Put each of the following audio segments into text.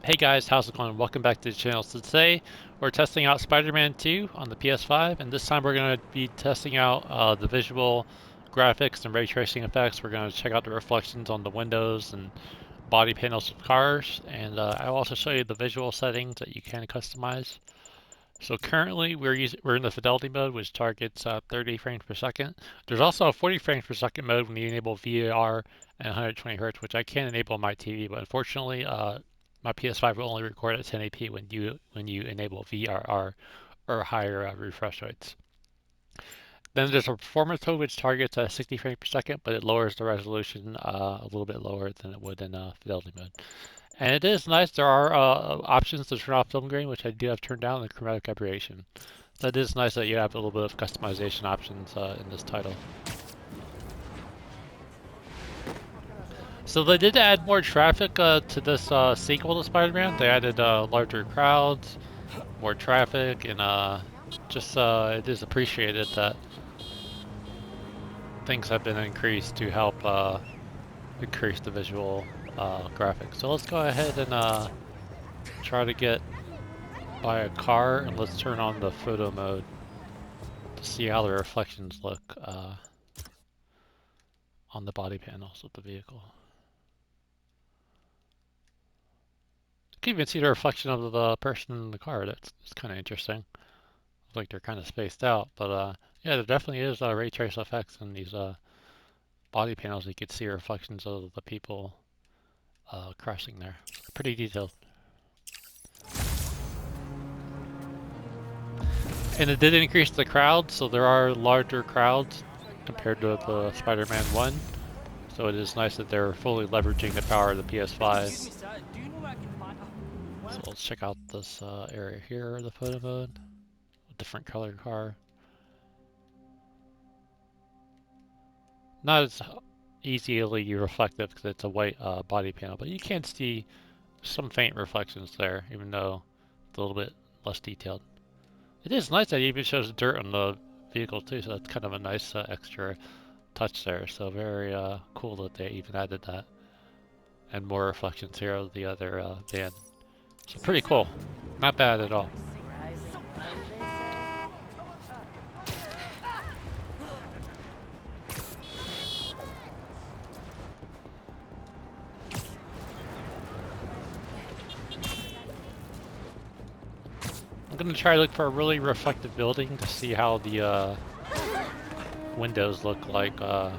Hey guys, how's it going? Welcome back to the channel. So today we're testing out Spider-Man 2 on the PS5, and this time we're going to be testing out the visual graphics and ray tracing effects. We're going to check out the reflections on the windows and body panels of cars, and I'll also show you the visual settings that you can customize. So currently we're in the fidelity mode, which targets 30 frames per second. There's also a 40 frames per second mode when you enable VAR and 120 Hz, which I can enable on my TV, but unfortunately my PS5 will only record at 1080p when you enable VRR or higher refresh rates. Then there's a performance mode which targets 60 frames per second, but it lowers the resolution a little bit lower than it would in fidelity mode. And it is nice. There are options to turn off film grain, which I do have turned down, and chromatic aberration. So it is nice that you have a little bit of customization options in this title. So they did add more traffic to this sequel to Spider-Man. They added larger crowds, more traffic, and it is appreciated that things have been increased to help increase the visual graphics. So let's go ahead and try to get by a car, and let's turn on the photo mode to see how the reflections look on the body panels of the vehicle. You can even see the reflection of the person in the car. That's kind of interesting. Looks like they're kind of spaced out, but yeah, there definitely is ray trace effects in these body panels. You could see reflections of the people crashing there. Pretty detailed. And it did increase the crowd, so there are larger crowds compared to the Spider-Man 1. So it is nice that they're fully leveraging the power of the PS5. So let's check out this area here, the photo mode. A different color car. Not as easily reflective because it's a white body panel, but you can see some faint reflections there, even though it's a little bit less detailed. It is nice that it even shows dirt on the vehicle too, so that's kind of a nice extra touch there. So very cool that they even added that. And more reflections here of the other van. So pretty cool. Not bad at all. I'm going to try to look for a really reflective building to see how the windows look like on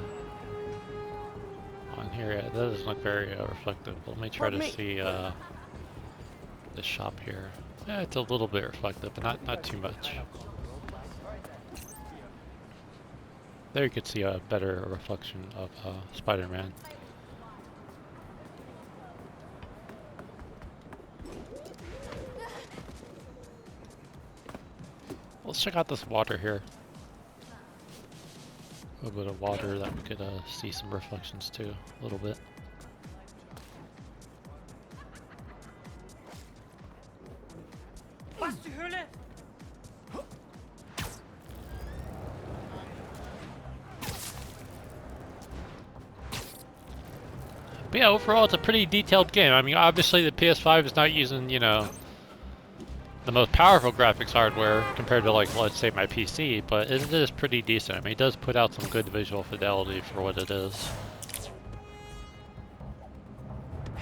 here. It doesn't look very reflective. Let me try to see the shop here. Yeah, it's a little bit reflective, but not too much. There you could see a better reflection of Spider-Man. Let's check out this water here. A little bit of water that we could see some reflections too, a little bit. But yeah, overall it's a pretty detailed game. I mean, obviously the PS5 is not using, you know, the most powerful graphics hardware compared to, like, let's say my PC, but it is pretty decent. I mean, it does put out some good visual fidelity for what it is.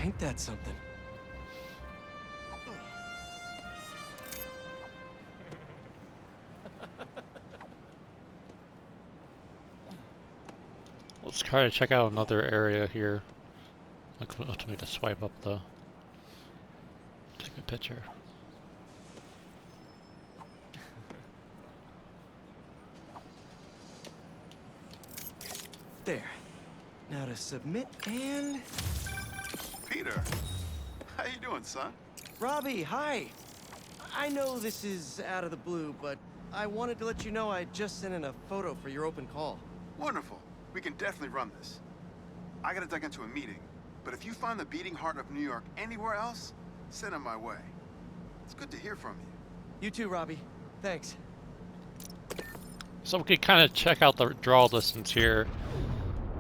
Ain't that something? Let's try to check out another area here. Let's me to swipe up though. Take a picture. There. Now to submit and... Peter, how you doing, son? Robbie, hi! I know this is out of the blue, but I wanted to let you know I just sent in a photo for your open call. Wonderful. We can definitely run this. I gotta duck into a meeting, but if you find the beating heart of New York anywhere else, send it my way. It's good to hear from you. You too, Robbie. Thanks. So we could kind of check out the draw distance here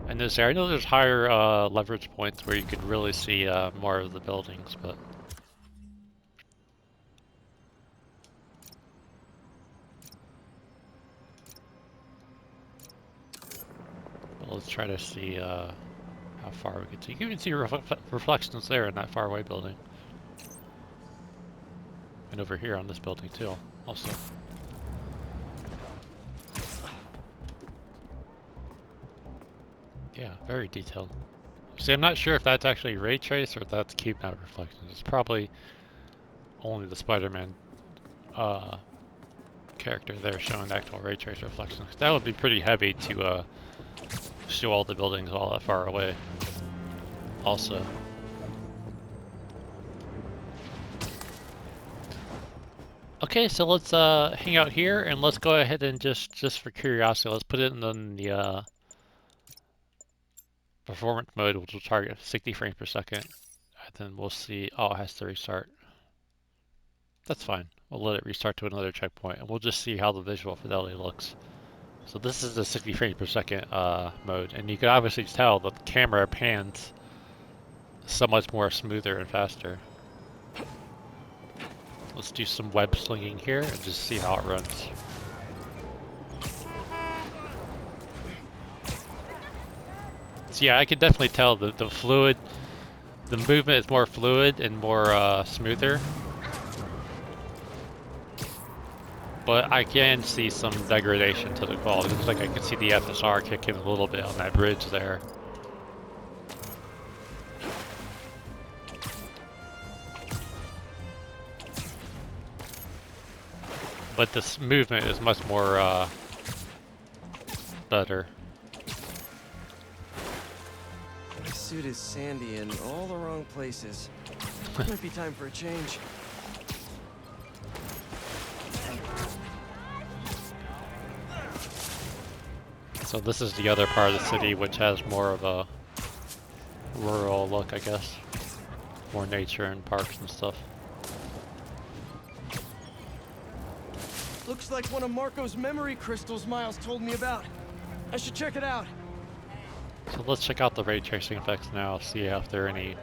in this area. I know there's higher leverage points where you could really see more of the buildings, but let's try to see how far we can see. You can even see reflections there in that far away building. And over here on this building too, also. Yeah, very detailed. See, I'm not sure if that's actually ray trace or if that's cube out reflections. It's probably only the Spider-Man character there showing actual ray trace reflections. That would be pretty heavy to show all the buildings all that far away. Also. Okay, so let's hang out here and let's go ahead and just for curiosity, let's put it in the performance mode, which will target 60 frames per second. And then we'll see. Oh, it has to restart. That's fine. We'll let it restart to another checkpoint, and we'll just see how the visual fidelity looks. So this is the 60 frames per second mode, and you can obviously tell that the camera pans so much more smoother and faster. Let's do some web slinging here and just see how it runs. So yeah, I can definitely tell that the movement is more fluid and more smoother. But I can see some degradation to the quality. It looks like I can see the FSR kick in a little bit on that bridge there. But this movement is much more better. My suit is sandy in all the wrong places. Might be time for a change. So this is the other part of the city which has more of a rural look, I guess. More nature and parks and stuff. Looks like one of Marco's memory crystals Miles told me about. I should check it out. So let's check out the ray tracing effects now, see if there are any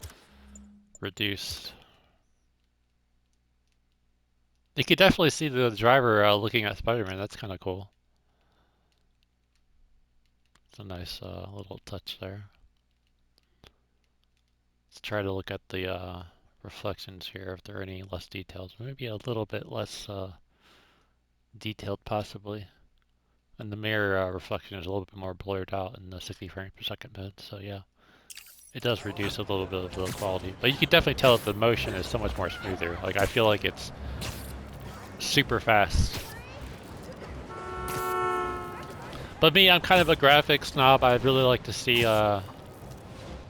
reduced. You can definitely see the driver looking at Spider-Man. That's kind of cool. It's a nice little touch there. Let's try to look at the reflections here, if there are any less details. Maybe a little bit less detailed, possibly. And the mirror reflection is a little bit more blurred out in the 60 frames per second mode, so yeah. It does reduce a little bit of the quality. But you can definitely tell that the motion is so much more smoother. Like, I feel like it's super fast. But me, I'm kind of a graphics snob. I'd really like to see the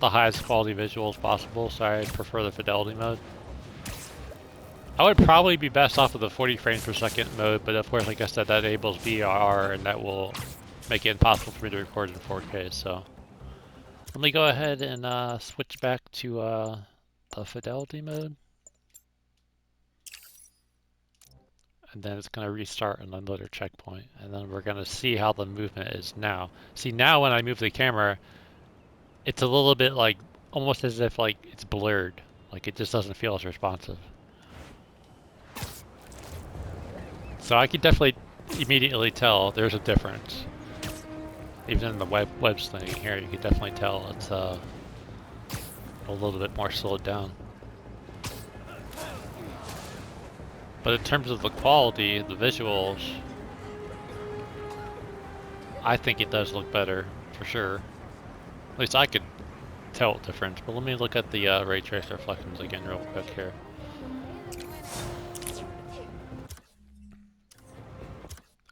highest quality visuals possible, so I prefer the fidelity mode. I would probably be best off of the 40 frames per second mode, but of course, like I said, that enables VR, and that will make it impossible for me to record in 4K, so. Let me go ahead and switch back to the fidelity mode. And then it's going to restart in another checkpoint, and then we're going to see how the movement is now. See, now when I move the camera, it's a little bit like, almost as if like it's blurred. Like it just doesn't feel as responsive. So I can definitely immediately tell there's a difference. Even in the web slinging here, you can definitely tell it's a little bit more slowed down. But in terms of the quality, the visuals, I think it does look better, for sure. At least I could tell the difference. But let me look at the ray trace reflections again real quick here.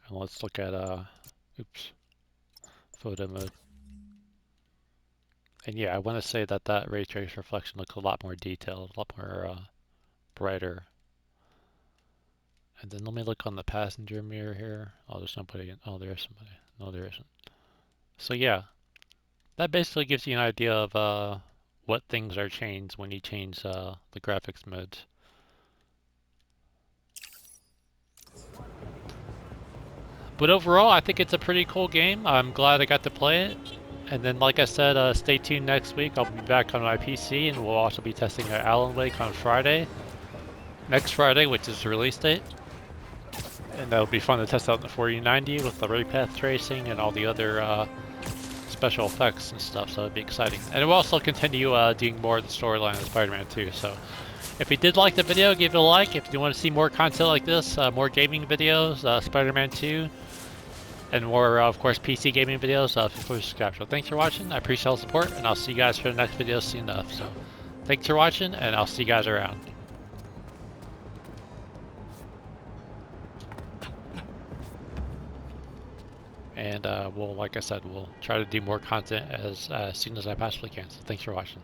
And let's look at, photo mode. And yeah, I want to say that that ray trace reflection looks a lot more detailed, a lot more brighter. And then let me look on the passenger mirror here. Oh, there's nobody. Oh, there is somebody. No, there isn't. So yeah, that basically gives you an idea of what things are changed when you change the graphics modes. But overall, I think it's a pretty cool game. I'm glad I got to play it. And then, like I said, stay tuned next week. I'll be back on my PC, and we'll also be testing Alan Wake on Friday. Next Friday, which is the release date. And that'll be fun to test out in the 4090 with the ray path tracing and all the other special effects and stuff, so it'd be exciting. And we'll also continue doing more of the storyline of Spider-Man 2. So if you did like the video, give it a like. If you want to see more content like this, more gaming videos, Spider-Man 2, and more, of course, PC gaming videos, feel free to subscribe. So thanks for watching. I appreciate all the support, and I'll see you guys for the next video soon enough. So thanks for watching, and I'll see you guys around. And we'll, like I said, we'll try to do more content as soon as I possibly can. So thanks for watching.